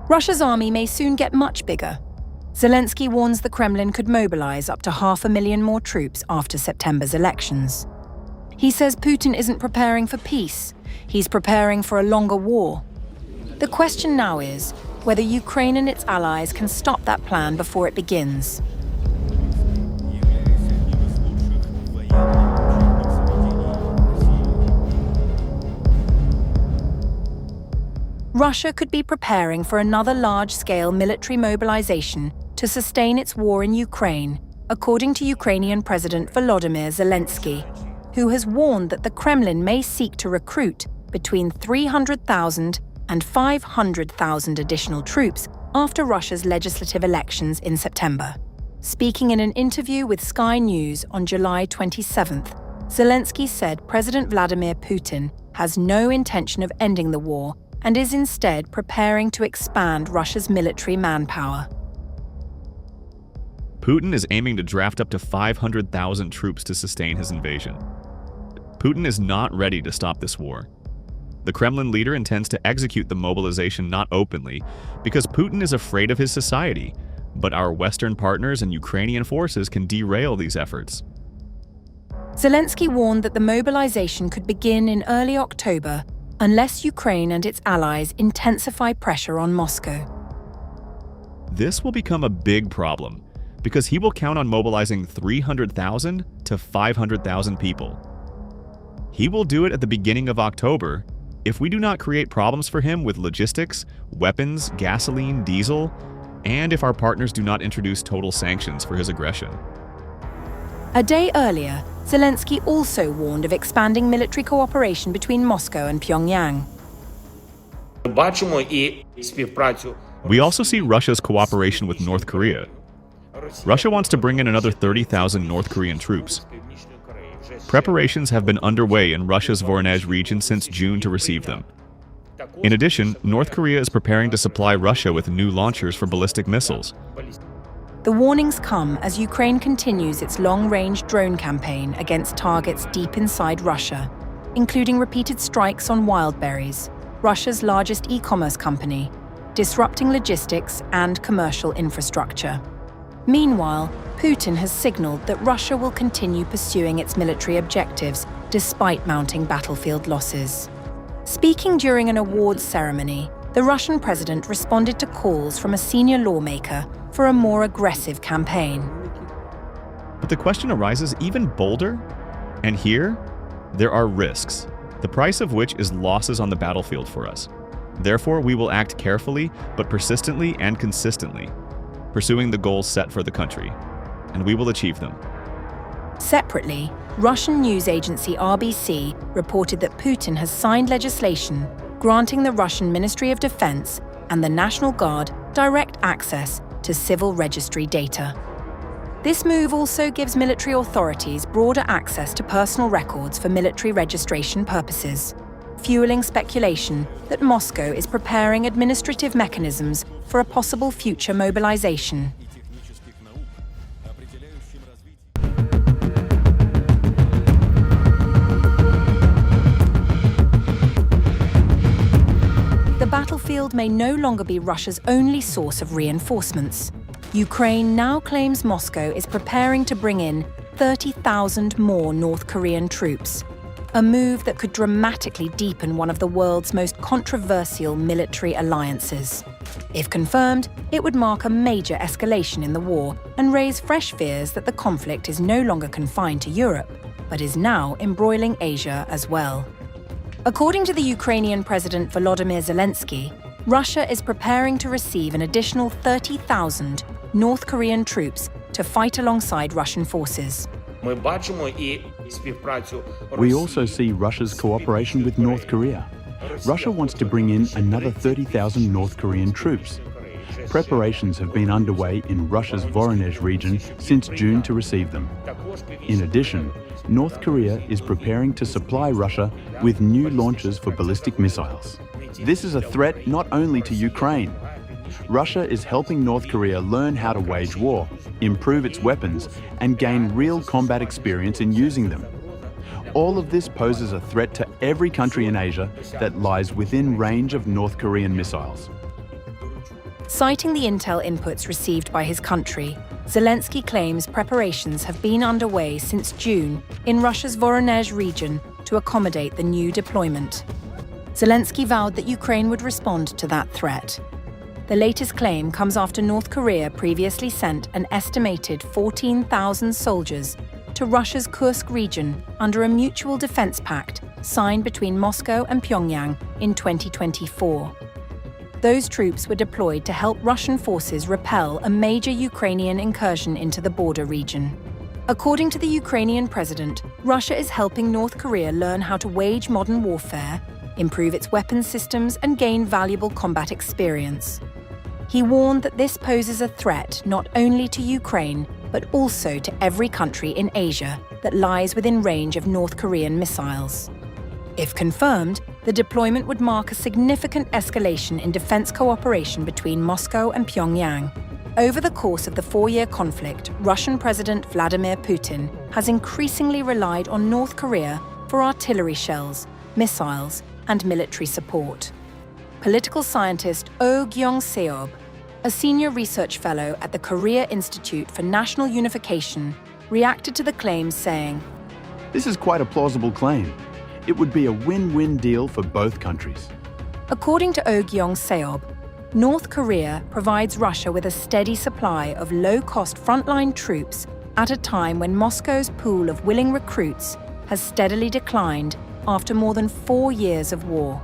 Russia's army may soon get much bigger. Zelensky warns the Kremlin could mobilize up to 500,000 more troops after September's elections. He says Putin isn't preparing for peace, he's preparing for a longer war. The question now is whether Ukraine and its allies can stop that plan before it begins. Russia could be preparing for another large-scale military mobilization to sustain its war in Ukraine, according to Ukrainian President Volodymyr Zelensky, who has warned that the Kremlin may seek to recruit between 300,000 and 500,000 additional troops after Russia's legislative elections in September. Speaking in an interview with Sky News on July 27th, Zelensky said President Vladimir Putin has no intention of ending the war and is instead preparing to expand Russia's military manpower. Putin is aiming to draft up to 500,000 troops to sustain his invasion. Putin is not ready to stop this war. The Kremlin leader intends to execute the mobilization not openly because Putin is afraid of his society, but our Western partners and Ukrainian forces can derail these efforts. Zelensky warned that the mobilization could begin in early October unless Ukraine and its allies intensify pressure on Moscow. This will become a big problem because he will count on mobilizing 300,000 to 500,000 people. He will do it at the beginning of October if we do not create problems for him with logistics, weapons, gasoline, diesel, and if our partners do not introduce total sanctions for his aggression. A day earlier, Zelensky also warned of expanding military cooperation between Moscow and Pyongyang. We also see Russia's cooperation with North Korea. Russia wants to bring in another 30,000 North Korean troops. Preparations have been underway in Russia's Voronezh region since June to receive them. In addition, North Korea is preparing to supply Russia with new launchers for ballistic missiles. The warnings come as Ukraine continues its long-range drone campaign against targets deep inside Russia, including repeated strikes on Wildberries, Russia's largest e-commerce company, disrupting logistics and commercial infrastructure. Meanwhile, Putin has signaled that Russia will continue pursuing its military objectives despite mounting battlefield losses. Speaking during an awards ceremony, the Russian president responded to calls from a senior lawmaker for a more aggressive campaign. But the question arises even bolder. And here, there are risks, the price of which is losses on the battlefield for us. Therefore, we will act carefully, but persistently and consistently, pursuing the goals set for the country, and we will achieve them. Separately, Russian news agency RBC reported that Putin has signed legislation granting the Russian Ministry of Defense and the National Guard direct access to civil registry data. This move also gives military authorities broader access to personal records for military registration purposes, fueling speculation that Moscow is preparing administrative mechanisms for a possible future mobilization. The battlefield may no longer be Russia's only source of reinforcements. Ukraine now claims Moscow is preparing to bring in 30,000 more North Korean troops, a move that could dramatically deepen one of the world's most controversial military alliances. If confirmed, it would mark a major escalation in the war and raise fresh fears that the conflict is no longer confined to Europe, but is now embroiling Asia as well. According to the Ukrainian President Volodymyr Zelensky, Russia is preparing to receive an additional 30,000 North Korean troops to fight alongside Russian forces. We also see Russia's cooperation with North Korea. Russia wants to bring in another 30,000 North Korean troops. Preparations have been underway in Russia's Voronezh region since June to receive them. In addition, North Korea is preparing to supply Russia with new launchers for ballistic missiles. This is a threat not only to Ukraine. Russia is helping North Korea learn how to wage war, improve its weapons, and gain real combat experience in using them. All of this poses a threat to every country in Asia that lies within range of North Korean missiles. Citing the intel inputs received by his country, Zelensky claims preparations have been underway since June in Russia's Voronezh region to accommodate the new deployment. Zelensky vowed that Ukraine would respond to that threat. The latest claim comes after North Korea previously sent an estimated 14,000 soldiers to Russia's Kursk region under a mutual defense pact signed between Moscow and Pyongyang in 2024. Those troops were deployed to help Russian forces repel a major Ukrainian incursion into the border region. According to the Ukrainian president, Russia is helping North Korea learn how to wage modern warfare, improve its weapons systems, and gain valuable combat experience. He warned that this poses a threat not only to Ukraine, but also to every country in Asia that lies within range of North Korean missiles. If confirmed, the deployment would mark a significant escalation in defense cooperation between Moscow and Pyongyang. Over the course of the 4-year conflict, Russian President Vladimir Putin has increasingly relied on North Korea for artillery shells, missiles, and military support. Political scientist Oh Gyong-seob, a senior research fellow at the Korea Institute for National Unification, reacted to the claims saying, This is quite a plausible claim. It would be a win-win deal for both countries. According to Oh Gyong-seob, North Korea provides Russia with a steady supply of low-cost frontline troops at a time when Moscow's pool of willing recruits has steadily declined after more than 4 years of war.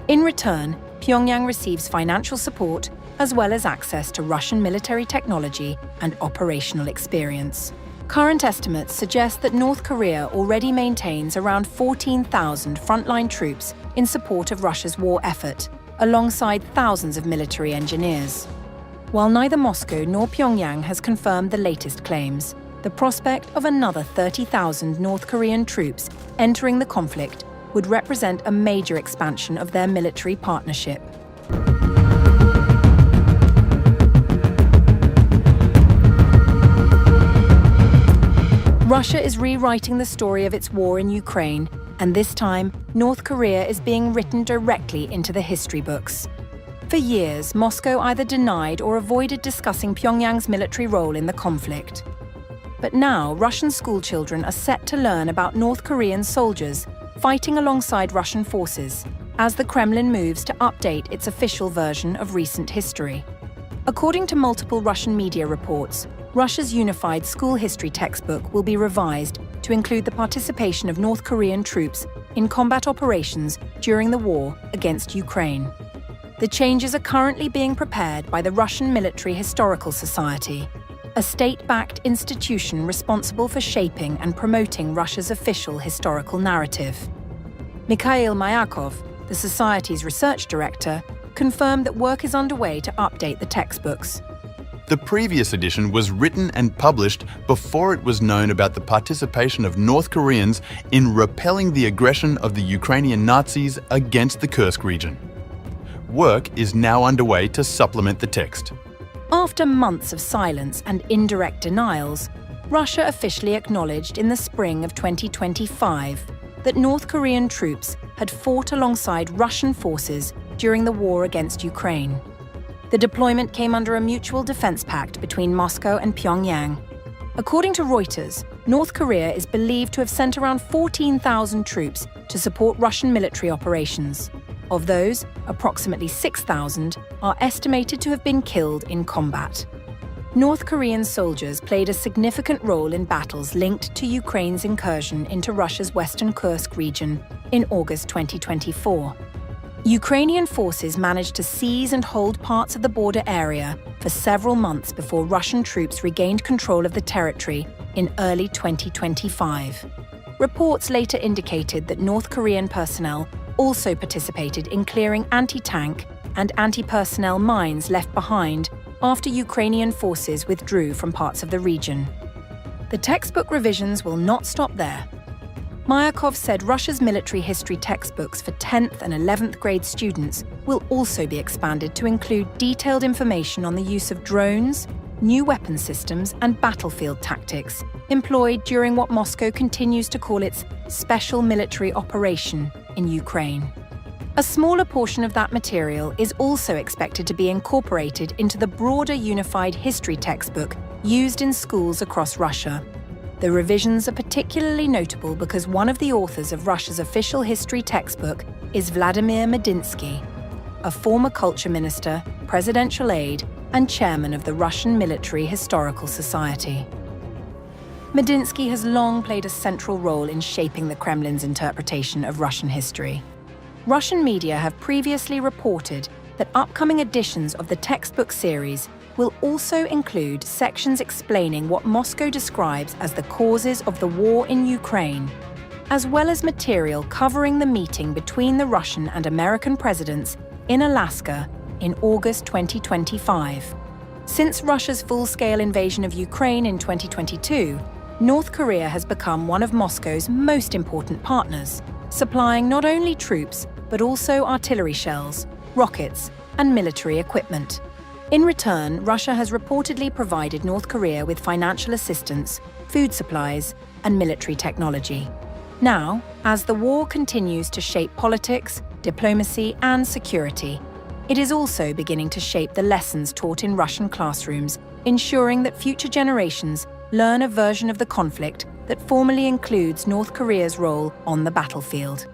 In return, Pyongyang receives financial support as well as access to Russian military technology and operational experience. Current estimates suggest that North Korea already maintains around 14,000 frontline troops in support of Russia's war effort, alongside thousands of military engineers. While neither Moscow nor Pyongyang has confirmed the latest claims, the prospect of another 30,000 North Korean troops entering the conflict would represent a major expansion of their military partnership. Russia is rewriting the story of its war in Ukraine, and this time, North Korea is being written directly into the history books. For years, Moscow either denied or avoided discussing Pyongyang's military role in the conflict. But now, Russian schoolchildren are set to learn about North Korean soldiers fighting alongside Russian forces, as the Kremlin moves to update its official version of recent history. According to multiple Russian media reports, Russia's unified school history textbook will be revised to include the participation of North Korean troops in combat operations during the war against Ukraine. The changes are currently being prepared by the Russian Military Historical Society, a state-backed institution responsible for shaping and promoting Russia's official historical narrative. Mikhail Mayakov, the Society's research director, confirmed that work is underway to update the textbooks. The previous edition was written and published before it was known about the participation of North Koreans in repelling the aggression of the Ukrainian Nazis against the Kursk region. Work is now underway to supplement the text. After months of silence and indirect denials, Russia officially acknowledged in the spring of 2025 that North Korean troops had fought alongside Russian forces during the war against Ukraine. The deployment came under a mutual defense pact between Moscow and Pyongyang. According to Reuters, North Korea is believed to have sent around 14,000 troops to support Russian military operations. Of those, approximately 6,000 are estimated to have been killed in combat. North Korean soldiers played a significant role in battles linked to Ukraine's incursion into Russia's western Kursk region in August 2024. Ukrainian forces managed to seize and hold parts of the border area for several months before Russian troops regained control of the territory in early 2025. Reports later indicated that North Korean personnel also participated in clearing anti-tank and anti-personnel mines left behind after Ukrainian forces withdrew from parts of the region. The textbook revisions will not stop there. Mayakov said Russia's military history textbooks for 10th and 11th grade students will also be expanded to include detailed information on the use of drones, new weapon systems, and battlefield tactics employed during what Moscow continues to call its special military operation in Ukraine. A smaller portion of that material is also expected to be incorporated into the broader unified history textbook used in schools across Russia. The revisions are particularly notable because one of the authors of Russia's official history textbook is Vladimir Medinsky, a former culture minister, presidential aide, and chairman of the Russian Military Historical Society. Medinsky has long played a central role in shaping the Kremlin's interpretation of Russian history. Russian media have previously reported that upcoming editions of the textbook series will also include sections explaining what Moscow describes as the causes of the war in Ukraine, as well as material covering the meeting between the Russian and American presidents in Alaska in August 2025. Since Russia's full-scale invasion of Ukraine in 2022, North Korea has become one of Moscow's most important partners, supplying not only troops but also artillery shells, rockets, and military equipment. In return, Russia has reportedly provided North Korea with financial assistance, food supplies, and military technology. Now, as the war continues to shape politics, diplomacy, and security, it is also beginning to shape the lessons taught in Russian classrooms, ensuring that future generations learn a version of the conflict that formally includes North Korea's role on the battlefield.